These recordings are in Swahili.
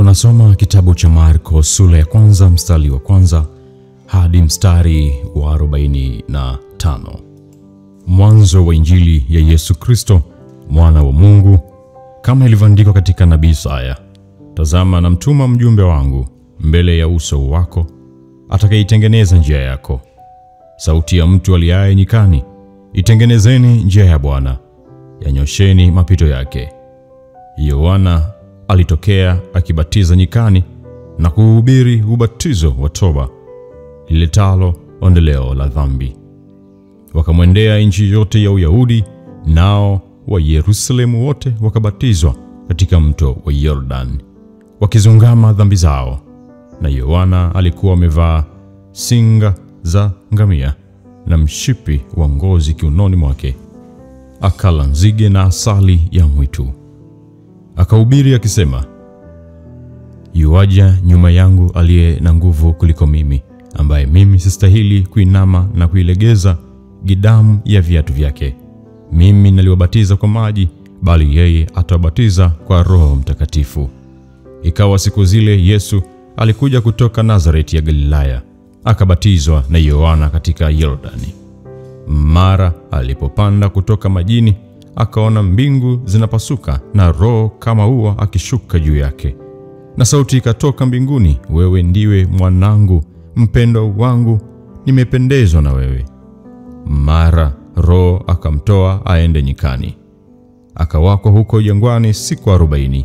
Tunasoma kitabu cha Marko sura ya kwanza mstari wa kwanza hadi mstari wa 45. Mwanzo wa Injili ya Yesu Kristo, mwana wa Mungu, kama ilivyoandikwa katika nabii Isaya. Tazama, namtuma mjumbe wangu mbele ya uso wako, atakayeitengeneza njia yako. Sauti ya mtu aliaye nyikani, itengenezeni njia ya Bwana, yanyosheni mapito yake. Yohana alitokea akibatiza nyikani na kuhubiri ubatizo wa toba liletalo ondoleo la dhambi. Wakamwendea nchi yote ya Uyahudi, nao wa Yerusalemu wote wakabatizwa katika mto wa Yordani, wakizungama dhambi zao. Na Yohana alikuwa amevaa singa za ngamia na mshipi wa ngozi kiunoni mwake, akala nzige na asali ya mwitu. Akahubiri akisema, yuaja nyuma yangu aliye na nguvu kuliko mimi, ambaye mimi sistahili kuinama na kuilegeza gidamu ya viatu vyake. Mimi naliwabatiza kwa maji, bali yeye atawabatiza kwa Roho Mtakatifu. Ikawa siku zile Yesu alikuja kutoka Nazareti ya Galilaya, akabatizwa na Yohana katika Yordani. Mara alipopanda kutoka majini, akaona mbingu zinapasuka na Roho kama ua akishuka juu yake. Na sauti ikatoka mbinguni, wewe ndiwe mwanangu mpendwa wangu, nimependezwa na wewe. Mara Roho akamtoa aende nyikani, akawako huko jangwani siku 40,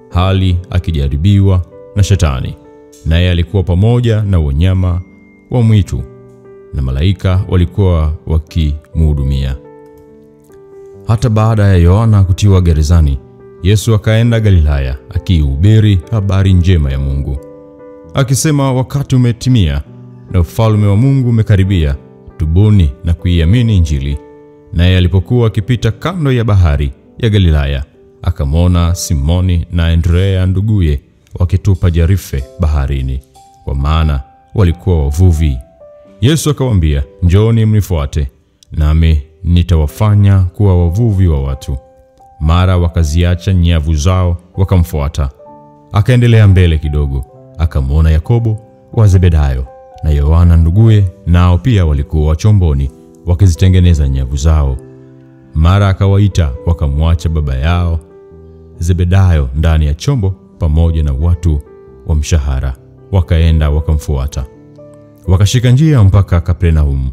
hali akijaribiwa na Shetani. Naye alikuwa pamoja na wanyama wa mwitu, na malaika walikuwa wakimhudumia. Hata baada ya Yohana kutiwa gerezani, Yesu akaenda Galilaya akihubiri habari njema ya Mungu, akisema, wakati umetimia na ufalme wa Mungu umekaribia, tubuni na kuiamini Injili. Naye alipokuwa akipita kando ya bahari ya Galilaya, akamwona Simoni na Andrea nduguye wakitupa jarife baharini, kwa maana walikuwa wavuvi. Yesu akawaambia, njooni mnifuate, nami nitawafanya kuwa wavuvi wa watu. Mara wakaziacha nyavu zao wakamfuata. Akaendelea mbele kidogo, akamwona Yakobo wa Zebedayo na Yohana nduguye, nao pia walikuwa chomboni wakizitengeneza nyavu zao. Mara akawaita, wakamwacha baba yao Zebedayo ndani ya chombo pamoja na watu wa mshahara, wakaenda wakamfuata. Wakashika njia mpaka Kapernaum,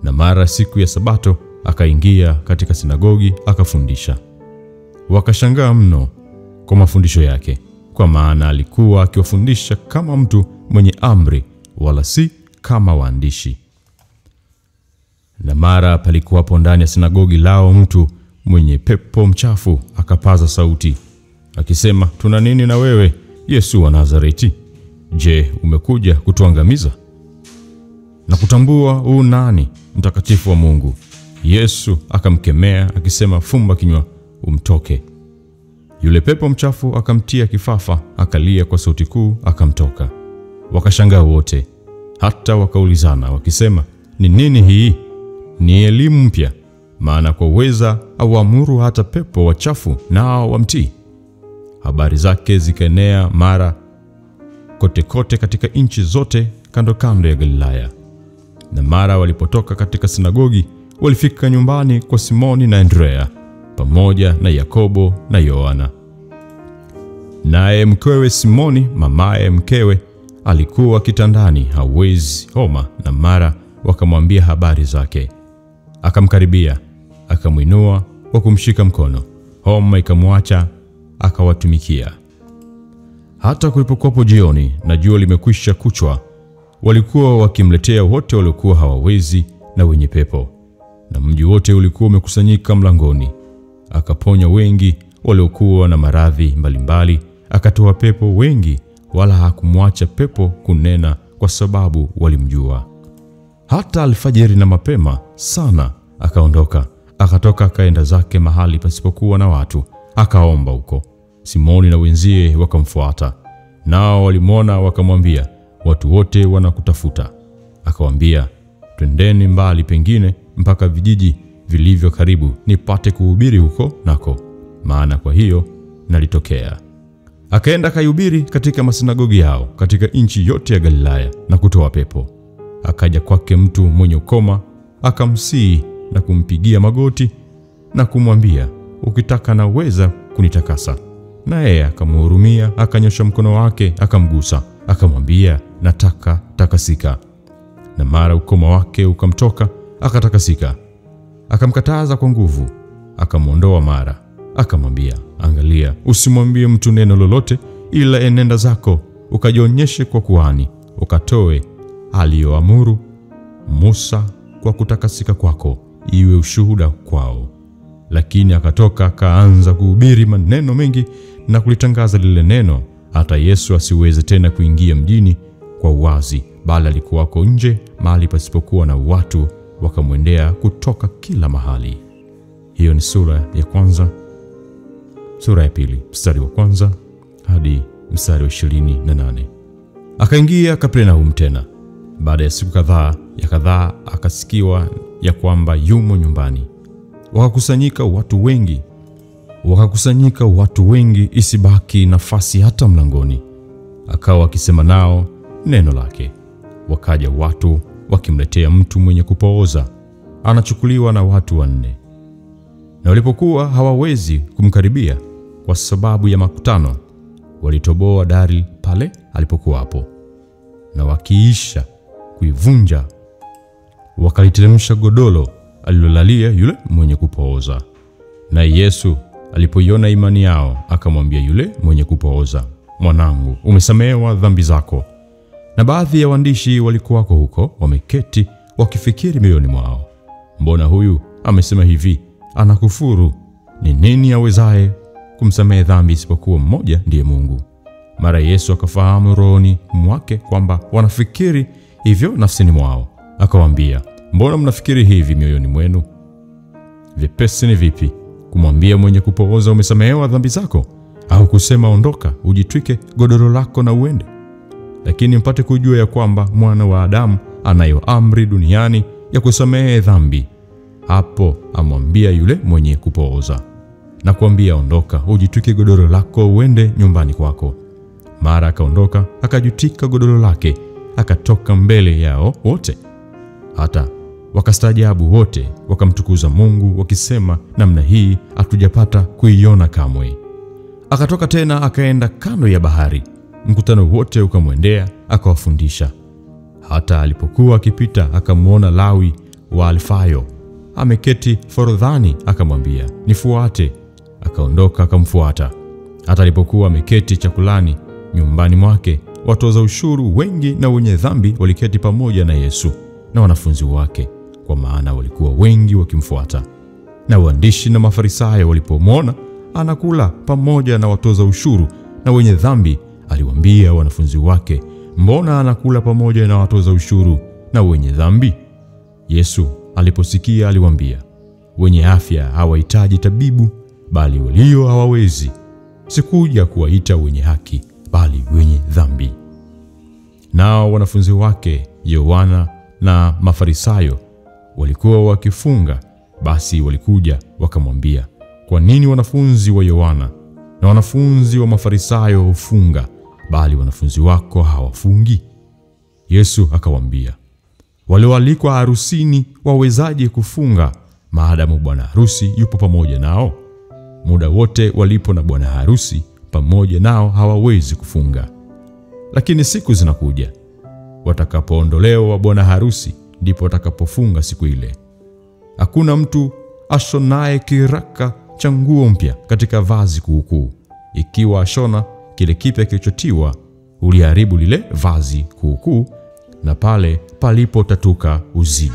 na mara siku ya Sabato akaingia katika sinagogi akafundisha. Wakashangaa mno kwa mafundisho yake, kwa maana alikuwa akiwafundisha kama mtu mwenye amri, wala si kama waandishi. Na mara palikuwapo ndani ya sinagogi lao mtu mwenye pepo mchafu, akapaza sauti akisema, tuna nini na wewe, Yesu wa Nazareti? Je, umekuja kutuangamiza? Na kutambua nani mtakatifu wa Mungu? Yesu akamkemea akisema, fumba kinywa, umtoke. Yule pepo mchafu akamtia kifafa, akalia kwa sauti kuu, akamtoka. Wakashangaa wote, hata wakaulizana wakisema, ni nini hii? Ni elimu mpya, maana kwa uweza auamuru hata pepo wachafu nao wamtii. Habari zake zikaenea mara kote katika nchi zote kando kando ya Galilaya. Na mara walipotoka katika sinagogi, walifika nyumbani kwa Simoni na Andrea pamoja na Yakobo na Yohana. Naye mkewe Simoni, mamaye mkewe, alikuwa kitandani hawezi homa, na mara wakamwambia habari zake. Akamkaribia, akamwinua kwa kumshika mkono, homa ikamwacha, akawatumikia. Hata kulipokuwa jioni na jua limekwisha kuchwa, walikuwa wakimletea wote waliokuwa hawawezi na wenye pepo, na mji wote ulikuwa umekusanyika mlangoni. Akaponya wengi waliokuwa na maradhi mbalimbali, akatoa pepo wengi, wala hakumwacha pepo kunena, kwa sababu walimjua. Hata alfajiri na mapema sana akaondoka, akatoka akaenda zake mahali pasipokuwa na watu, akaomba huko. Simoni na wenzie wakamfuata, nao walimwona wakamwambia, watu wote wanakutafuta. Akawaambia, twendeni mbali pengine mpaka vijiji vilivyo karibu, nipate kuhubiri huko nako, maana kwa hiyo nalitokea. Akaenda akahubiri katika masinagogi yao katika nchi yote ya Galilaya na kutoa pepo. Akaja kwake mtu mwenye ukoma, akamsihi na kumpigia magoti na kumwambia, ukitaka naweza kunitakasa. Na yeye akamhurumia, akanyosha mkono wake, akamgusa, akamwambia, nataka, takasika. Na mara ukoma wake ukamtoka, akatakasika. Akamkataza kwa nguvu, akamwondoa mara. Akamwambia, angalia, usimwambie mtu neno lolote, ila enenda zako, ukajionyeshe kwa kuhani, ukatoe aliyoamuru Musa kwa kutakasika kwako, iwe ushuhuda kwao. Lakini akatoka akaanza kuhubiri maneno mengi na kulitangaza lile neno, hata Yesu asiweze tena kuingia mjini kwa uwazi, bali alikuwako nje mahali pasipokuwa na watu, wakamwendea kutoka kila mahali. Hiyo ni sura ya kwanza. Sura ya pili, mstari wa kwanza hadi mstari wa 28. Akaingia Kapernaum tena. Baada ya siku kadhaa akasikiwa ya kwamba yumo nyumbani. Wakakusanyika watu wengi isibaki nafasi hata mlangoni. Akawa akisema nao neno lake. Wakaja watu wakimletea mtu mwenye kupooza, anachukuliwa na watu 4. Na walipokuwa hawawezi kumkaribia kwa sababu ya makutano, walitoboa dari pale alipokuwa hapo, na wakiisha kuivunja, wakaliteremsha godoro alilolalia yule mwenye kupooza. Na Yesu alipoiona imani yao, akamwambia yule mwenye kupooza, mwanangu, umesamehewa dhambi zako. Na baadhi ya waandishi walikuwako huko wameketi wakifikiri mioyoni mwao, mbona huyu amesema hivi? Anakufuru. Ni nini awezaye kumsamehe dhambi isipokuwa mmoja, ndiye Mungu? Mara Yesu akafahamu rohoni mwake kwamba wanafikiri hivyo nafsini mwao. Akawaambia, mbona mnafikiri hivi mioyoni mwenu? Vyepesi ni vipi kumwambia mwenye kupooza, umesamehewa dhambi zako, au kusema, ondoka, ujitwike godoro lako na uende? Lakini mpate kujua ya kwamba Mwana wa Adamu anayo amri duniani ya kusamehe dhambi. Hapo amwambia yule mwenye kupooza, na kuambia, ondoka, ujitwike godoro lako uende nyumbani kwako. Mara akaondoka, akajutika godoro lake, akatoka mbele yao wote. Hata wakastaajabu wote, wakamtukuza Mungu wakisema, namna hii hatujapata kuiona kamwe. Akatoka tena akaenda kando ya bahari. Mkutano wote ukamwendea, akawafundisha. Hata alipokuwa akipita, akamwona Lawi wa Alfayo ameketi forodhani, akamwambia, nifuate. Akaondoka akamfuata. Hata alipokuwa ameketi chakulani nyumbani mwake, watoza ushuru wengi na wenye dhambi waliketi pamoja na Yesu na wanafunzi wake, kwa maana walikuwa wengi wakimfuata. Na waandishi na Mafarisayo walipomwona anakula pamoja na watoza ushuru na wenye dhambi, aliwaambia wanafunzi wake, mbona anakula pamoja na watoza ushuru na wenye dhambi? Yesu aliposikia aliwaambia, wenye afya hawahitaji tabibu, bali walio hawawezi. Sikuja kuwaita wenye haki, bali wenye dhambi. Nao wanafunzi wake Yohana na Mafarisayo walikuwa wakifunga. Basi walikuja wakamwambia, kwa nini wanafunzi wa Yohana na wanafunzi wa Mafarisayo hufunga, bali wanafunzi wako hawafungi? Yesu akawaambia, walioalikwa harusini wawezaje kufunga maadamu bwana harusi yupo pamoja nao? Muda wote walipo na bwana harusi pamoja nao hawawezi kufunga. Lakini siku zinakuja watakapoondolewa bwana harusi, ndipo watakapofunga siku ile. Hakuna mtu ashonaye kiraka cha nguo mpya katika vazi kuukuu. Ikiwa ashona kile kipya kilichotiwa, uliharibu lile vazi kuukuu, na pale palipotatuka uzidi.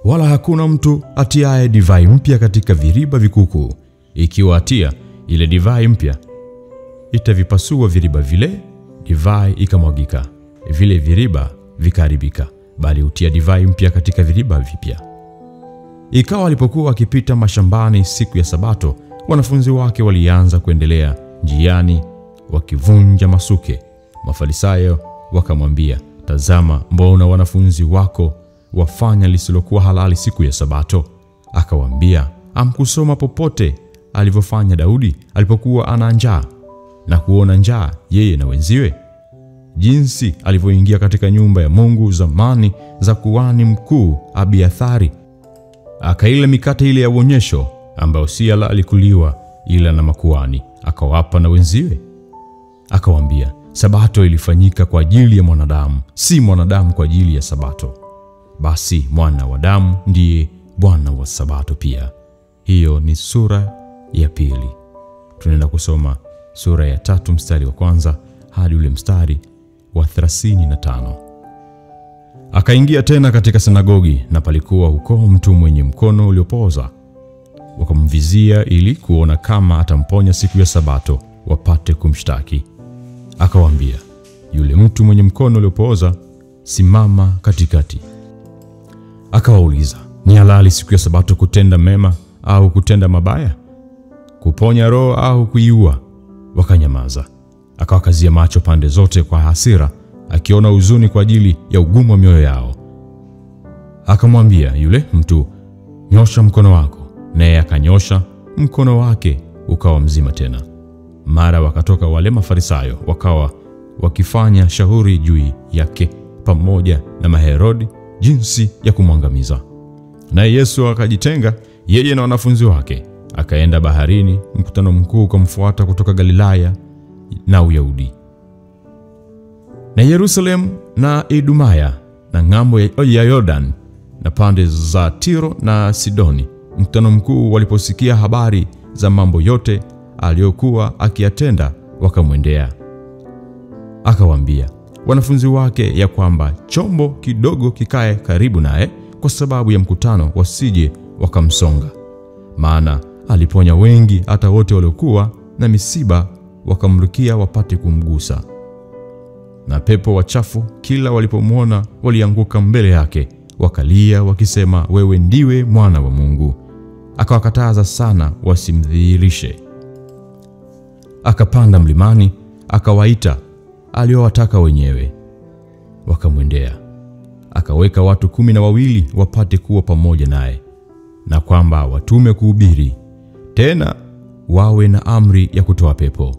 Wala hakuna mtu atiaye divai mpya katika viriba vikuukuu. Ikiwa atia ile divai mpya, itavipasua viriba vile, divai ikamwagika, vile viriba vikaharibika, bali utia divai mpya katika viriba vipya. Ikawa alipokuwa akipita mashambani siku ya Sabato, wanafunzi wake walianza kuendelea njiani wakivunja masuke. Mafarisayo wakamwambia, tazama, mbona wanafunzi wako wafanya lisilokuwa halali siku ya Sabato? Akawaambia, hamkusoma popote alivyofanya Daudi alipokuwa ana njaa, na kuona njaa yeye na wenziwe? Jinsi alivyoingia katika nyumba ya Mungu zamani za kuhani mkuu Abiathari, akaila mikate ile ya uonyesho ambayo si halali kuliwa ila na makuhani, akawapa na wenziwe. Akawaambia, Sabato ilifanyika kwa ajili ya mwanadamu, si mwanadamu kwa ajili ya Sabato. Basi mwana wa Adamu ndiye Bwana wa Sabato pia. Hiyo ni sura ya 2. Tunaenda kusoma sura ya 3 mstari wa 1 hadi ule mstari wa 35. Akaingia tena katika sinagogi, na palikuwa huko mtu mwenye mkono uliopooza. Wakamvizia ili kuona kama atamponya siku ya Sabato, wapate kumshtaki. Akawaambia, yule mtu mwenye mkono uliopooza, simama katikati. Akawauliza, ni halali siku ya Sabato kutenda mema au kutenda mabaya, kuponya roho au kuiua? Wakanyamaza. Akawakazia macho pande zote kwa hasira, akiona huzuni kwa ajili ya ugumu wa mioyo yao. Akamwambia yule mtu, nyosha mkono wako. Naye akanyosha mkono wake, ukawa mzima tena. Mara wakatoka wale Mafarisayo, wakawa wakifanya shauri juu yake pamoja na Maherodi jinsi ya kumwangamiza. Naye Yesu akajitenga, yeye na wanafunzi wake, akaenda baharini. Mkutano mkuu ukamfuata kutoka Galilaya na Uyahudi na Yerusalemu na Idumaya na ng'ambo ya Yordan na pande za Tiro na Sidoni. Mkutano mkuu waliposikia habari za mambo yote aliyokuwa akiyatenda, wakamwendea. Akawaambia wanafunzi wake ya kwamba chombo kidogo kikae karibu naye, kwa sababu ya mkutano, wasije wakamsonga. Maana aliponya wengi, hata wote waliokuwa na misiba wakamrukia wapate kumgusa. Na pepo wachafu kila walipomwona walianguka mbele yake, wakalia wakisema, wewe ndiwe Mwana wa Mungu. Akawakataza sana wasimdhihirishe. Akapanda mlimani, akawaita aliowataka wenyewe. Wakamwendea. Akaweka watu 12 wapate kuwa pamoja naye, na kwamba watume kuhubiri, tena wawe na amri ya kutoa pepo.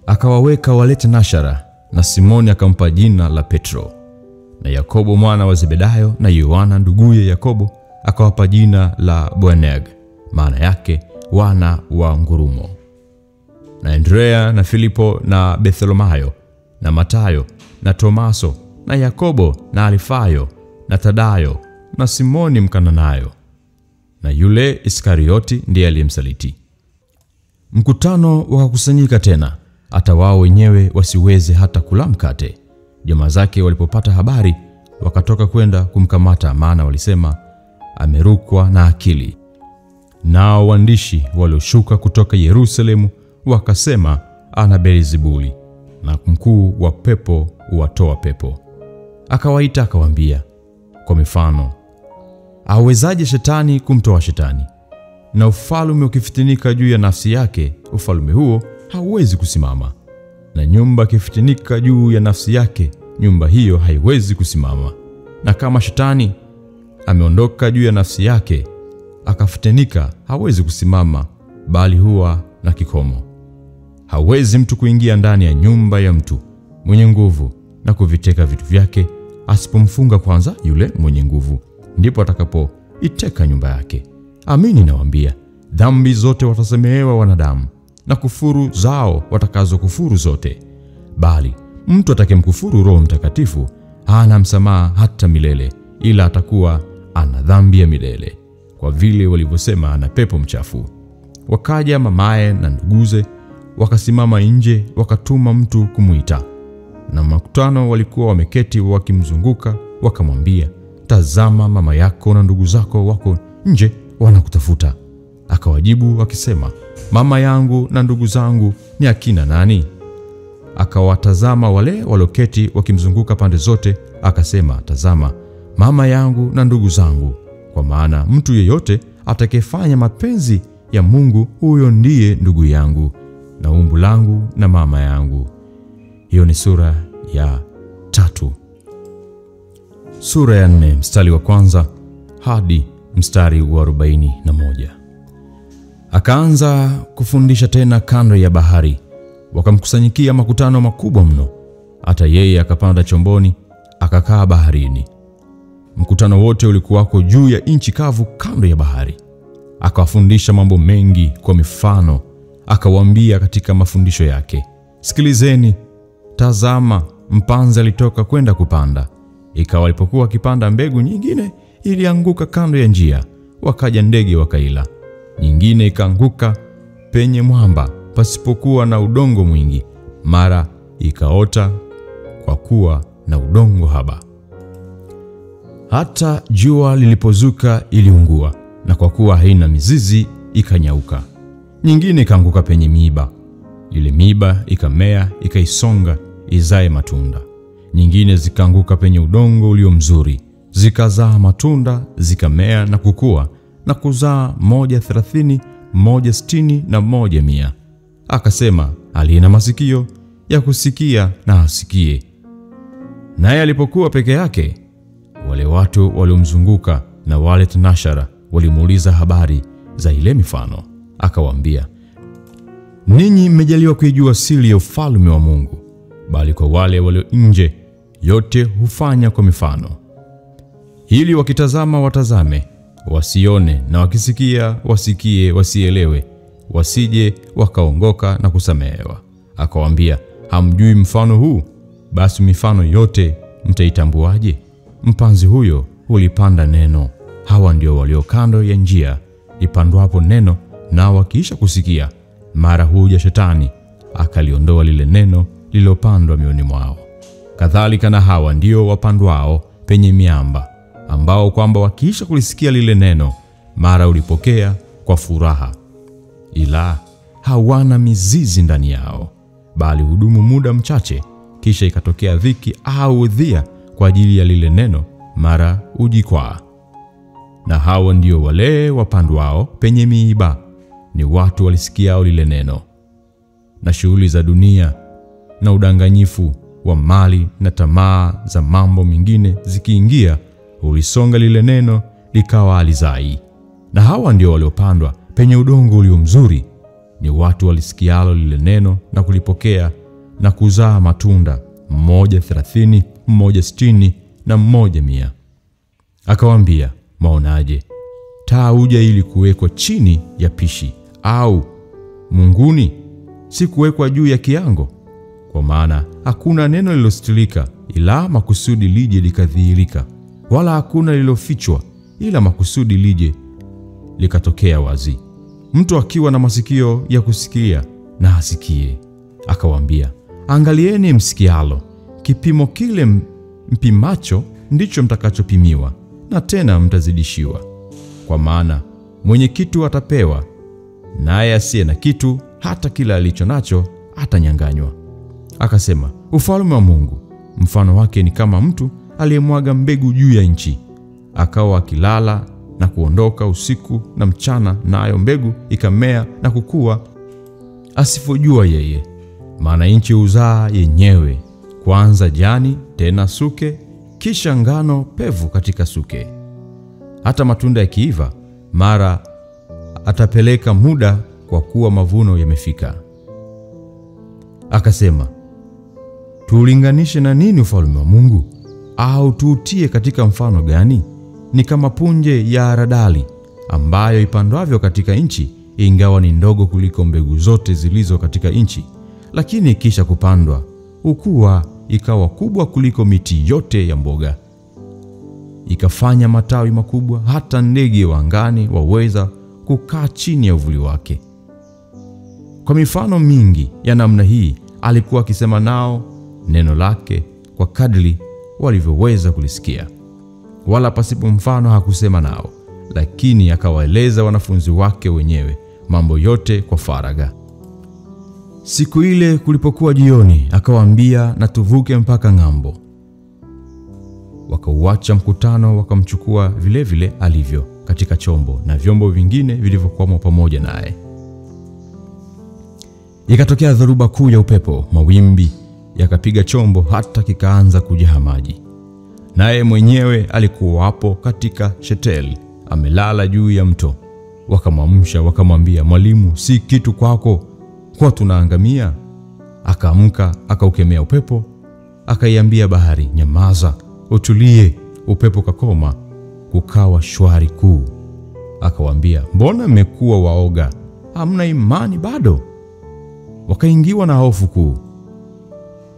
Akawaweka walete nashara, na Simoni akampa jina la Petro, na Yakobo mwana wa Zebedayo na Yohana nduguye Yakobo akawapa jina la Boanerg, maana yake wana wa ngurumo, na Andrea na Filipo na Bartholomayo na Matayo na Tomaso na Yakobo na Alifayo na Tadayo na Simoni Mkananayo na yule Iskarioti ndiye aliyemsaliti. Mkutano wakakusanyika tena, hata wao wenyewe wasiweze hata kula mkate. Jamaa zake walipopata habari, wakatoka kwenda kumkamata, maana walisema, amerukwa na akili. Nao waandishi walioshuka kutoka Yerusalemu wakasema, ana Beelzebuli, na mkuu wa pepo huwatoa pepo. Akawaita akawaambia kwa mifano, awezaje shetani kumtoa shetani? Na ufalme ukifitinika juu ya nafsi yake, ufalme huo hauwezi kusimama. Na nyumba ikifitinika juu ya nafsi yake, nyumba hiyo haiwezi kusimama. Na kama shetani ameondoka juu ya nafsi yake, akafitinika, hawezi kusimama, bali huwa na kikomo. Hawezi mtu kuingia ndani ya nyumba ya mtu mwenye nguvu na kuviteka vitu vyake, asipomfunga kwanza yule mwenye nguvu, ndipo atakapoiteka nyumba yake. Amini nawaambia, dhambi zote watasamehewa wanadamu, na kufuru zao watakazo kufuru zote. Bali mtu atakayemkufuru Roho Mtakatifu hana msamaha hata milele, ila atakuwa ana dhambi ya milele, kwa vile walivyosema ana pepo mchafu. Wakaja mamaye na nduguze, wakasimama nje, wakatuma mtu kumuita. Na makutano walikuwa wameketi wakimzunguka, wakamwambia, tazama, mama yako na ndugu zako wako nje wanakutafuta. Akawajibu akisema, mama yangu na ndugu zangu ni akina nani? Akawatazama wale waloketi wakimzunguka pande zote, akasema, tazama, mama yangu na ndugu zangu, kwa maana mtu yeyote atakayefanya mapenzi ya Mungu, huyo ndiye ndugu yangu na umbu langu na mama yangu. Hiyo ni sura ya 3. Sura ya 4 mstari wa 1 hadi mstari wa 41. Akaanza kufundisha tena kando ya bahari, Wakamkusanyikia makutano makubwa mno, hata yeye akapanda chomboni akakaa baharini. Mkutano wote ulikuwako juu ya nchi kavu kando ya bahari. Akawafundisha mambo mengi kwa mifano, akawaambia katika mafundisho yake, "Sikilizeni, tazama, mpanzi alitoka kwenda kupanda. Ikawa alipokuwa akipanda, mbegu nyingine ilianguka kando ya njia, wakaja ndege wakaila. Nyingine ikaanguka penye mwamba pasipokuwa na udongo mwingi, mara ikaota kwa kuwa na udongo haba. Hata jua lilipozuka iliungua, na kwa kuwa haina mizizi ikanyauka. Nyingine ikaanguka penye miiba, ile miiba ikamea ikaisonga izae matunda. Nyingine zikaanguka penye udongo ulio mzuri, zikazaa matunda, zikamea na kukua na kuzaa 130, 160 na 100. Akasema, aliye na masikio ya kusikia na asikie. Naye alipokuwa peke yake, wale watu waliomzunguka na wale tenashara walimuuliza habari za ile mifano. Akawaambia, ninyi mmejaliwa kuijua siri ya ufalme wa Mungu, bali kwa wale walio nje yote hufanya kwa mifano, ili wakitazama watazame, wasione, na wakisikia wasikie, wasielewe, wasije wakaongoka na kusamehewa. Akawaambia, hamjui mfano huu? Basi mifano yote mtaitambuaje? Mpanzi huyo ulipanda neno. Hawa ndio walio kando ya njia ipandwapo neno, na wakiisha kusikia, mara huja Shetani akaliondoa lile neno lililopandwa mioyoni mwao. Kadhalika na hawa ndio wapandwao penye miamba, ambao kwamba wakiisha kulisikia lile neno, mara ulipokea kwa furaha, ila hawana mizizi ndani yao, bali hudumu muda mchache, kisha ikatokea dhiki au udhia kwa ajili ya lile neno, mara ujikwaa. Na hawa ndio wale wapandwao penye miiba, ni watu walisikiao lile neno, na shughuli za dunia na udanganyifu wa mali na tamaa za mambo mengine zikiingia, ulisonga lile neno likawa alizai. Na hawa ndio waliopandwa penye udongo ulio mzuri, ni watu walisikialo lile neno na kulipokea na kuzaa matunda, 130, 160 na 100. Akawaambia, maonaje? Taa huja ili kuwekwa chini ya pishi, au munguni si kuwekwa juu ya kiango? Kwa maana hakuna neno lililostirika ila makusudi lije likadhihirika, wala hakuna lililofichwa ila makusudi lije likatokea wazi. Mtu akiwa na masikio ya kusikia na asikie. Akawaambia, angalieni msikialo, kipimo kile mpimacho ndicho mtakachopimiwa, na tena mtazidishiwa. Kwa maana mwenye kitu atapewa, naye asiye na kitu, hata kila alicho nacho atanyang'anywa. Akasema, ufalme wa Mungu mfano wake ni kama mtu aliyemwaga mbegu juu ya nchi, akawa akilala na kuondoka usiku na mchana, nayo mbegu ikamea na kukua, asifojua yeye. Maana nchi huzaa yenyewe, kwanza jani, tena suke, kisha ngano pevu katika suke. Hata matunda yakiiva, mara atapeleka muda, kwa kuwa mavuno yamefika. Akasema, tuulinganishe na nini ufalme wa Mungu? Au tuutie katika mfano gani? Ni kama punje ya haradali, ambayo ipandwavyo katika nchi, ingawa ni ndogo kuliko mbegu zote zilizo katika nchi, lakini kisha kupandwa hukua ikawa kubwa kuliko miti yote ya mboga, ikafanya matawi makubwa, hata ndege wa angani waweza kukaa chini ya uvuli wake. Kwa mifano mingi ya namna hii alikuwa akisema nao neno lake kwa kadri walivyoweza kulisikia, wala pasipo mfano hakusema nao, lakini akawaeleza wanafunzi wake wenyewe mambo yote kwa faragha. Siku ile kulipokuwa jioni, akawaambia, na tuvuke mpaka ng'ambo. Wakauacha mkutano, wakamchukua vile vile alivyo katika chombo na vyombo vingine vilivyokuwa pamoja naye. Ikatokea dhoruba kuu ya upepo, mawimbi yakapiga chombo hata kikaanza kujaa maji. Naye mwenyewe alikuwa hapo katika sheteli, amelala juu ya mto. Wakamwamsha wakamwambia, Mwalimu, si kitu kwako kwa tunaangamia? Akaamka, akaukemea upepo, akaiambia bahari, "Nyamaza, utulie." Upepo kakoma, kukawa shwari kuu. Akawaambia, "Mbona mmekuwa waoga? Hamna imani bado?" Wakaingiwa na hofu kuu.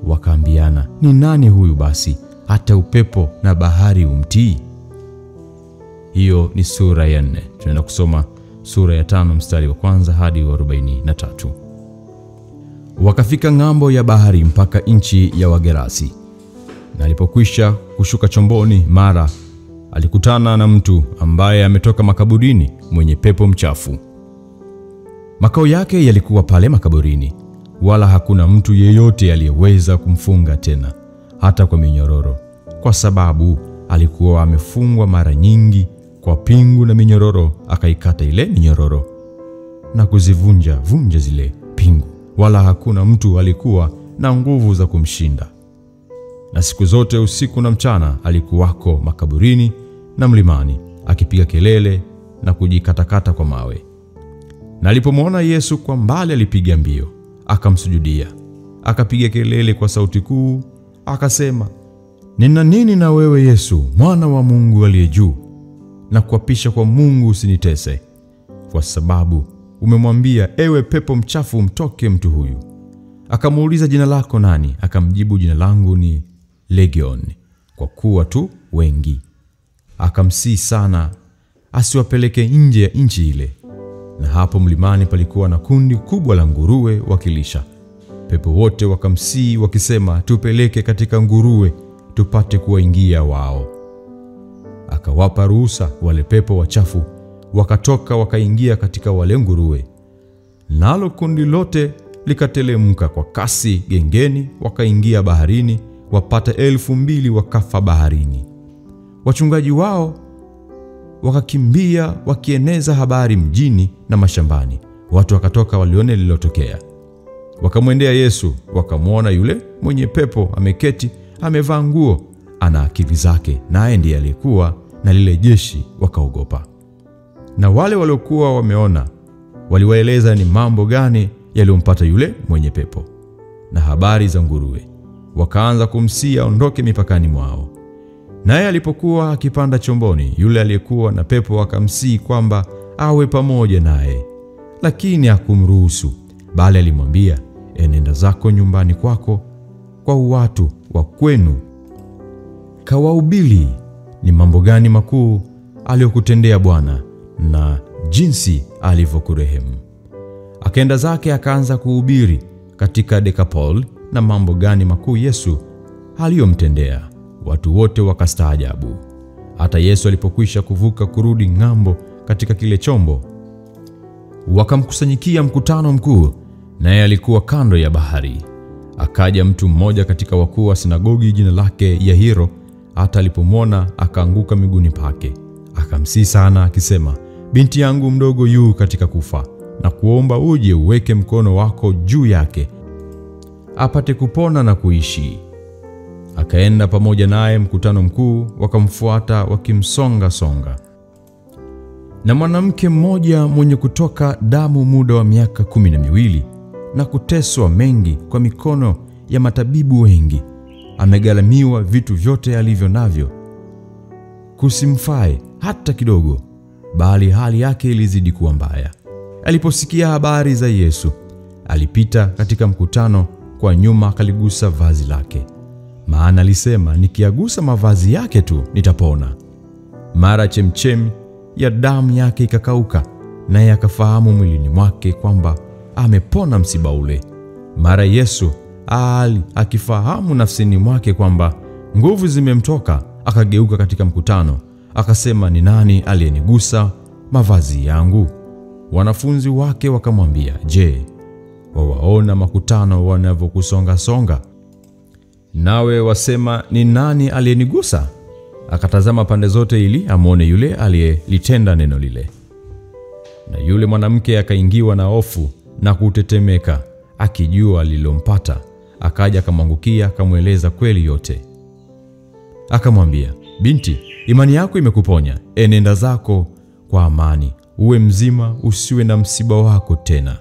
Wakaambiana, "Ni nani huyu basi hata upepo na bahari humtii?" Hiyo ni sura ya 4. Tunaenda kusoma sura ya 5 mstari wa 1 hadi wa 43. Wakafika ng'ambo ya bahari mpaka nchi ya Wagerasi. Na alipokwisha kushuka chomboni, mara alikutana na mtu ambaye ametoka makaburini, mwenye pepo mchafu. Makao yake yalikuwa pale makaburini, wala hakuna mtu yeyote aliyeweza kumfunga tena, hata kwa minyororo, kwa sababu alikuwa amefungwa mara nyingi kwa pingu na minyororo. Akaikata ile minyororo na kuzivunja zile pingu, wala hakuna mtu alikuwa na nguvu za kumshinda. Na siku zote usiku na mchana alikuwako makaburini na mlimani, akipiga kelele na kujikatakata kwa mawe. Na alipomwona Yesu kwa mbali, alipiga mbio, akamsujudia, akapiga kelele kwa sauti kuu, akasema, "Nina nini na wewe Yesu, Mwana wa Mungu aliye juu? Na kuapisha kwa Mungu usinitese, kwa sababu umemwambia, ewe pepo mchafu, mtoke mtu huyu." Akamuuliza, "Jina lako nani?" Akamjibu, "Jina langu ni Legion, kwa kuwa tu wengi." Akamsihi sana asiwapeleke nje ya nchi ile. Na hapo mlimani palikuwa na kundi kubwa la nguruwe wakilisha. Pepo wote wakamsihi wakisema, "Tupeleke katika nguruwe tupate kuwaingia wao." Akawapa ruhusa. Wale pepo wachafu wakatoka wakaingia katika wale nguruwe. Nalo kundi lote likatelemka kwa kasi gengeni, wakaingia baharini, wapata 2,000 wakafa baharini. Wachungaji wao wakakimbia wakieneza habari mjini na mashambani. Watu wakatoka walione lililotokea. Wakamwendea Yesu, wakamwona yule mwenye pepo ameketi, amevaa nguo, ana akili zake, naye ndiye alikuwa na lile jeshi, wakaogopa. Na wale waliokuwa wameona waliwaeleza ni mambo gani yaliyompata yule mwenye pepo na habari za nguruwe. Wakaanza kumsihi aondoke mipakani mwao. Naye alipokuwa akipanda chomboni, yule aliyekuwa na pepo akamsihi kwamba awe pamoja naye, lakini hakumruhusu, bali alimwambia, "Enenda zako nyumbani kwako, kwa watu wa kwenu, kawahubiri ni mambo gani makuu aliyokutendea Bwana na jinsi alivyokurehemu." Akaenda zake akaanza kuhubiri katika Dekapoli na mambo gani makuu Yesu aliyomtendea. Watu wote wakastaajabu. Hata Yesu alipokwisha kuvuka kurudi ng'ambo katika kile chombo, wakamkusanyikia mkutano mkuu, naye alikuwa kando ya bahari. Akaja mtu mmoja katika wakuu wa sinagogi, jina lake Yairo. Hata alipomwona akaanguka miguuni pake, akamsihi sana akisema, "Binti yangu mdogo yu katika kufa, na kuomba uje uweke mkono wako juu yake, apate kupona na kuishi." Akaenda pamoja naye mkutano mkuu, wakamfuata wakimsonga. Na mwanamke mmoja mwenye kutoka damu muda wa miaka 12 na kuteswa mengi kwa mikono ya matabibu wengi, amegharamiwa vitu vyote alivyo navyo, kusimfae hata kidogo, bali hali yake ilizidi kuwa mbaya. Aliposikia habari za Yesu, alipita katika mkutano kwa nyuma, akaligusa vazi lake, maana alisema, "Nikiagusa mavazi yake tu nitapona." Mara chemchemi ya damu yake ikakauka, naye akafahamu mwilini mwake kwamba amepona msiba ule. Mara Yesu akifahamu nafsini mwake kwamba nguvu zimemtoka, akageuka katika mkutano, akasema, "Ni nani aliyenigusa mavazi yangu?" Wanafunzi wake wakamwambia, "Je, wawaona makutano wanavyokusonga-songa, nawe wasema, ni nani aliyenigusa?" Akatazama pande zote ili amwone yule aliyelitenda neno lile. Na yule mwanamke akaingiwa na hofu na kutetemeka, akijua lilompata. Akaja akamwangukia, akamweleza kweli yote. Akamwambia, "Binti, imani yako imekuponya. Enenda zako kwa amani, uwe mzima, usiwe na msiba wako tena."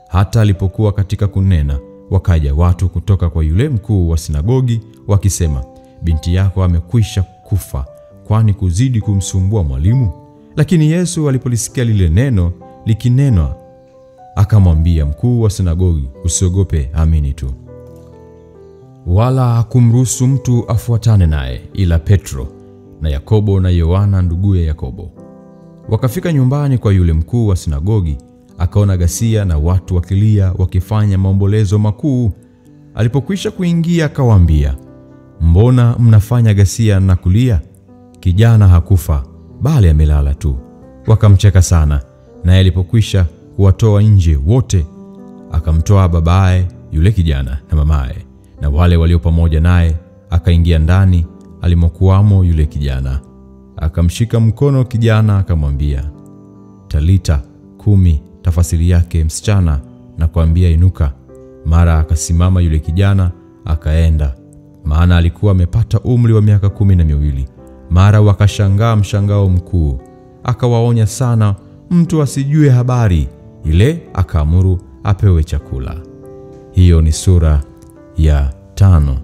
Hata alipokuwa katika kunena, wakaja watu kutoka kwa yule mkuu wa sinagogi wakisema, binti yako amekwisha kufa, kwani kuzidi kumsumbua mwalimu? Lakini Yesu alipolisikia lile neno likinenwa, akamwambia mkuu wa sinagogi, usiogope, amini tu. Wala hakumruhusu mtu afuatane naye ila Petro na Yakobo na Yohana nduguye Yakobo. Wakafika nyumbani kwa yule mkuu wa sinagogi, akaona ghasia na watu wakilia wakifanya maombolezo makuu. Alipokwisha kuingia akawaambia, mbona mnafanya ghasia na kulia? Kijana hakufa, bali amelala tu. Wakamcheka sana. Naye alipokwisha kuwatoa nje wote, akamtoa babaye yule kijana na mamaye na wale walio pamoja naye, akaingia ndani alimokuwamo yule kijana. Akamshika mkono kijana akamwambia, Talita kumi, tafasiri yake msichana, na kuambia inuka. Mara akasimama yule kijana akaenda, maana alikuwa amepata umri wa miaka 12. Mara wakashangaa mshangao mkuu. Akawaonya sana mtu asijue habari ile, akaamuru apewe chakula. Hiyo ni sura ya 5.